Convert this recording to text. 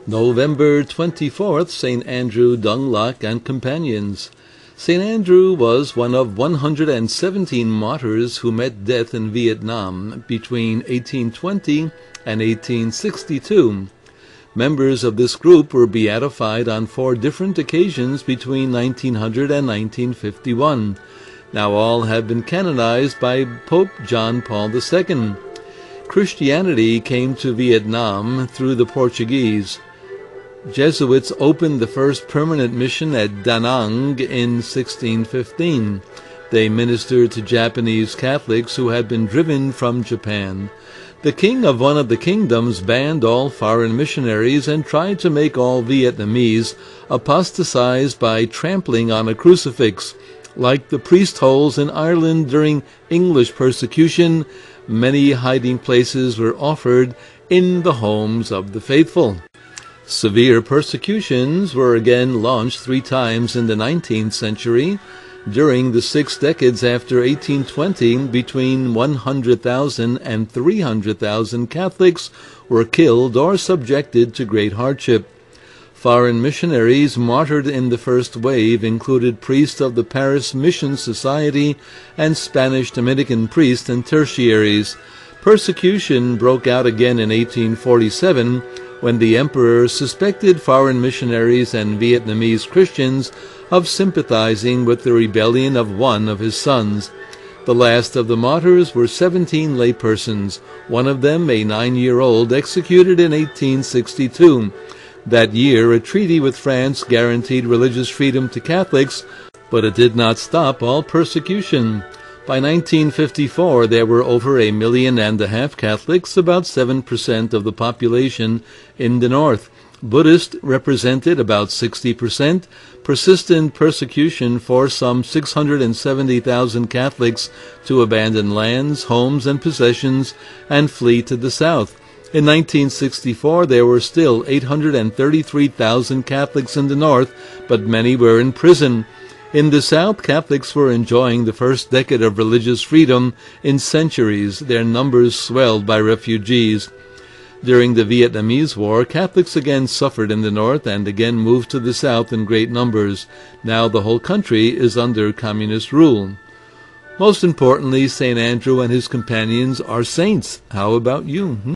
November 24th, St. Andrew, Dung and companions. St. Andrew was one of 117 martyrs who met death in Vietnam between 1820 and 1862. Members of this group were beatified on 4 different occasions between 1900 and 1951. Now all have been canonized by Pope John Paul II. Christianity came to Vietnam through the Portuguese. Jesuits opened the first permanent mission at Dung in 1615. They ministered to Japanese Catholics who had been driven from Japan. The king of one of the kingdoms banned all foreign missionaries and tried to make all Vietnamese apostatize by trampling on a crucifix. Like the priest holes in Ireland during English persecution, many hiding places were offered in the homes of the faithful. Severe persecutions were again launched 3 times in the 19th century. During the 6 decades after 1820, between 100,000 and 300,000 Catholics were killed or subjected to great hardship. Foreign missionaries martyred in the first wave included priests of the Paris Mission Society and Spanish Dominican priests and tertiaries. Persecution broke out again in 1847, when the emperor suspected foreign missionaries and Vietnamese Christians of sympathizing with the rebellion of one of his sons. The last of the martyrs were 17 laypersons, one of them a 9-year-old, executed in 1862. That year, a treaty with France guaranteed religious freedom to Catholics, but it did not stop all persecution. By 1954, there were over 1.5 million Catholics, about 7% of the population in the north. Buddhists represented about 60%. Persistent persecution forced some 670,000 Catholics to abandon lands, homes, and possessions and flee to the south. In 1964, there were still 833,000 Catholics in the north, but many were in prison. In the South, Catholics were enjoying the first decade of religious freedom in centuries, their numbers swelled by refugees. During the Vietnamese War, Catholics again suffered in the North and again moved to the South in great numbers. Now the whole country is under communist rule. Most importantly, St. Andrew and his companions are saints. How about you?